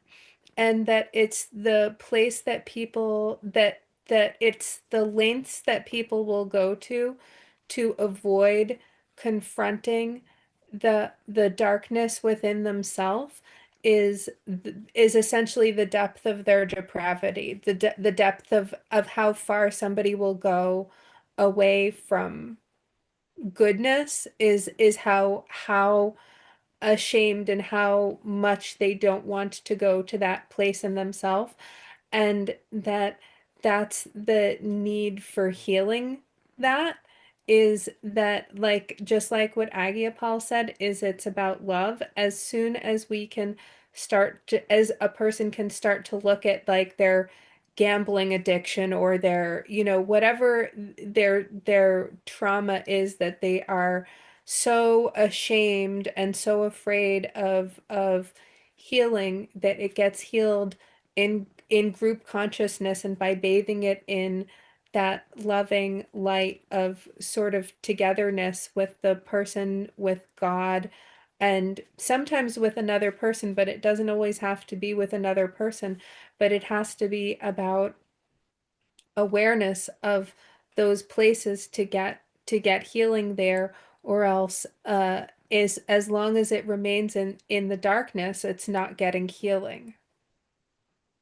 and that it's the place that people that it's the lengths that people will go to avoid confronting the darkness within themselves, is essentially the depth of their depravity, the depth of how far somebody will go away from goodness, is how ashamed and how much they don't want to go to that place in themselves. And that's the need for healing. That is that, like, just like what Agia Paul said, is it's about love. As soon as we can as a person can start to look at like their gambling addiction, or their, whatever their trauma is, that they are so ashamed and so afraid of healing, that it gets healed in group consciousness, and by bathing it in that loving light of sort of togetherness with the person, with God, and sometimes with another person. But it doesn't always have to be with another person, but it has to be about awareness of those places to get healing there. Or else, is as long as it remains in the darkness, it's not getting healing.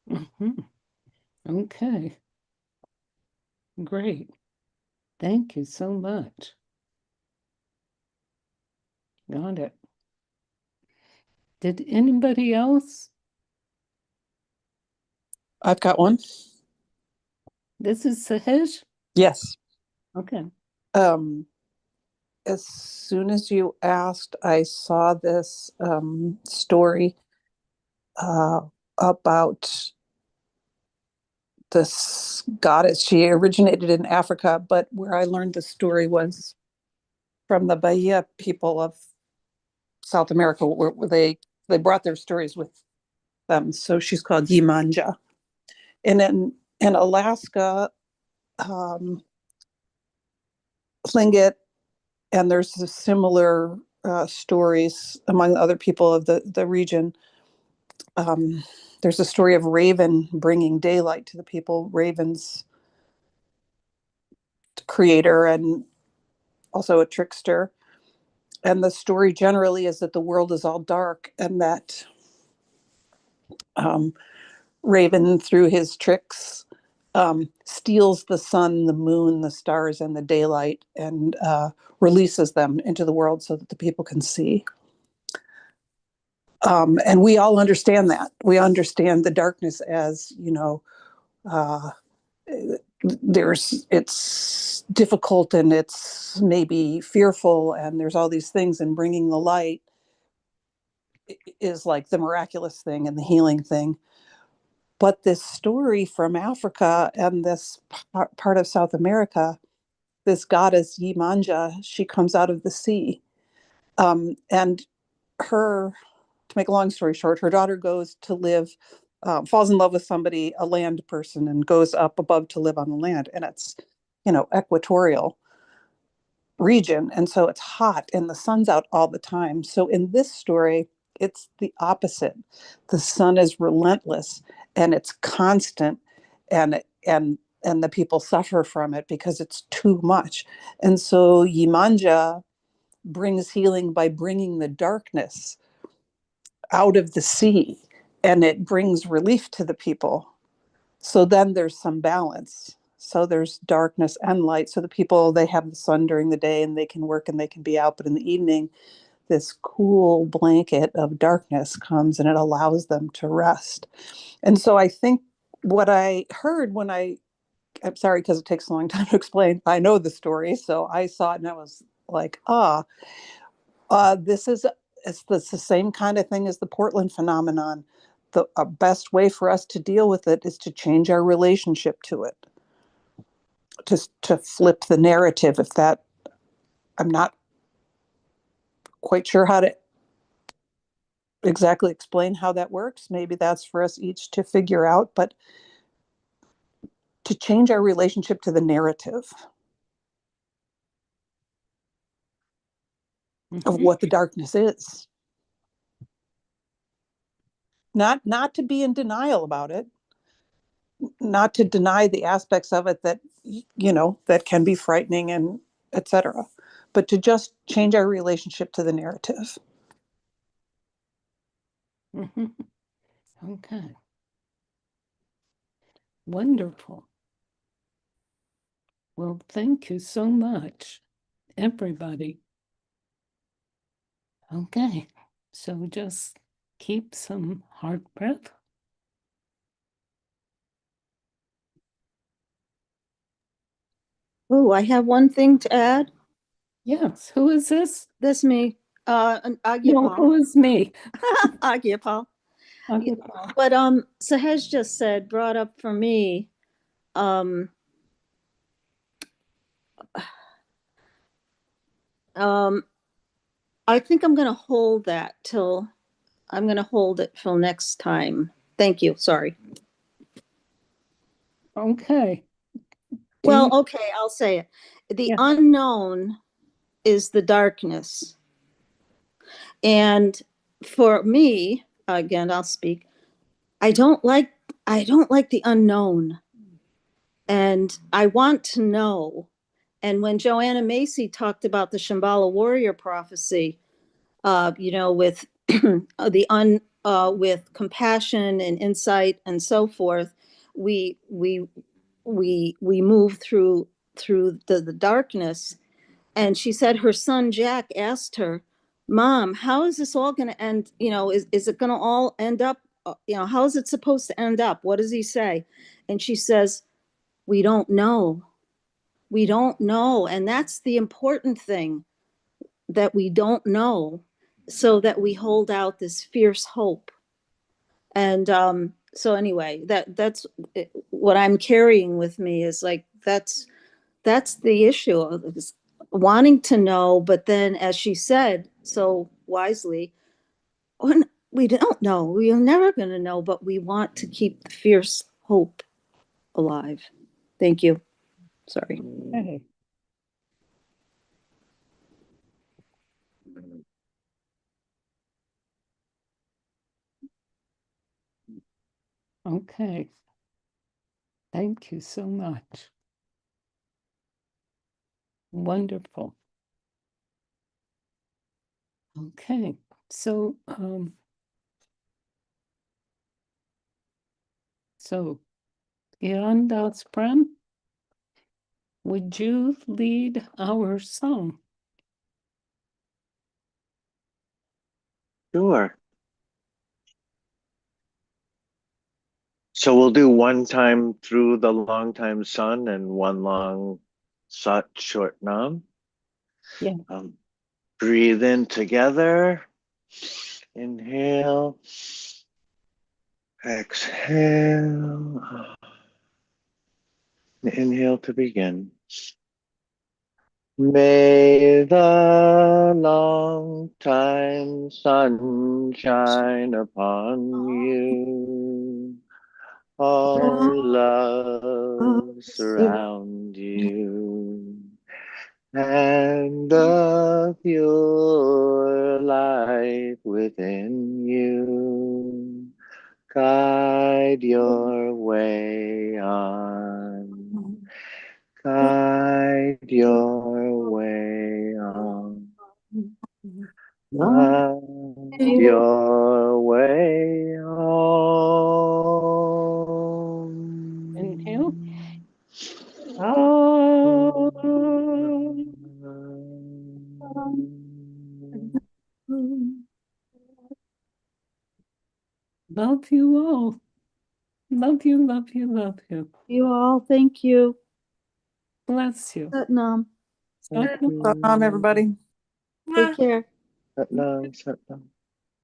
Mhm. Okay. Great. Thank you so much. Got it. Did anybody else? I've got one. This is Sahaj? Yes. Okay. As soon as you asked, I saw this story uh, about this goddess. She originated in Africa, but where I learned the story was from the Bahia people of South America, where they brought their stories with them. So she's called Yimanja. And in Alaska, Tlingit, and there's similar stories among other people of the region. There's a story of Raven bringing daylight to the people. Raven's creator and also a trickster. And the story generally is that the world is all dark and that Raven, through his tricks, steals the sun, the moon, the stars, and the daylight and releases them into the world so that the people can see. And we all understand that. We understand the darkness as, it's difficult and it's maybe fearful and there's all these things, and bringing the light is like the miraculous thing and the healing thing. But this story from Africa and this part of South America, this goddess Yimanja, she comes out of the sea. And her, to make a long story short, her daughter goes to live, falls in love with somebody, a land person, and goes up above to live on the land. And it's, equatorial region. And so it's hot and the sun's out all the time. So in this story, it's the opposite. The sun is relentless and it's constant, and the people suffer from it because it's too much. And so Yimanja brings healing by bringing the darkness out of the sea, and it brings relief to the people. So then there's some balance. So there's darkness and light. So the people, they have the sun during the day and they can work and they can be out. But in the evening, this cool blanket of darkness comes and it allows them to rest. And so I think what I heard when I'm sorry, because it takes a long time to explain. I know the story. So I saw it and I was like, this is it's the same kind of thing as the Portland phenomenon. The best way for us to deal with it is to change our relationship to it, to flip the narrative. If that, I'm not quite sure how to exactly explain how that works. Maybe that's for us each to figure out, but to change our relationship to the narrative of what the darkness is. Not to be in denial about it, not to deny the aspects of it that that can be frightening and etc., but to just change our relationship to the narrative. Okay. Wonderful. Well, thank you so much, everybody. Okay, so just keep some heart breath. Oh, I have one thing to add. Yes, who is this? That's me. Aagia No, Pal. who is me? Aagia Pal. Okay. What Sahaj just said brought up for me um I think I'm going to hold that till I'm going to hold it till next time. Thank you. Sorry. Okay. Well, okay, I'll say it. The unknown is the darkness. And for me, again, I'll speak. I don't like the unknown. And I want to know. And when Joanna Macy talked about the Shambhala warrior prophecy, with with compassion and insight and so forth, we move through the darkness. And she said her son Jack asked her, "Mom, how is this all going to end? Is it going to all end up? How is it supposed to end up? What does he say?" And she says, "We don't know. We don't know." And that's the important thing, that we don't know, so that we hold out this fierce hope. And so anyway, that's what I'm carrying with me is like that's the issue of is wanting to know, but then as she said so wisely, when we don't know, we are never going to know, but we want to keep the fierce hope alive. Thank you. Sorry. Hey. Okay. Thank you so much. Wonderful. Okay. So, Gian Das Prem, would you lead our song? Sure. So we'll do one time through the long time sun and one long sat short nam. Yeah. Breathe in together. Inhale. Exhale. Inhale to begin. May the long time sun shine upon you. All love surround you. And the pure light within you guide your way on. Guide your way on. Guide your way on. Inhale. Oh. Love you all. Love you, love you, love you. You all, thank you. Bless you. Satnam. Satnam. Everybody. Take care. Satnam, Satnam.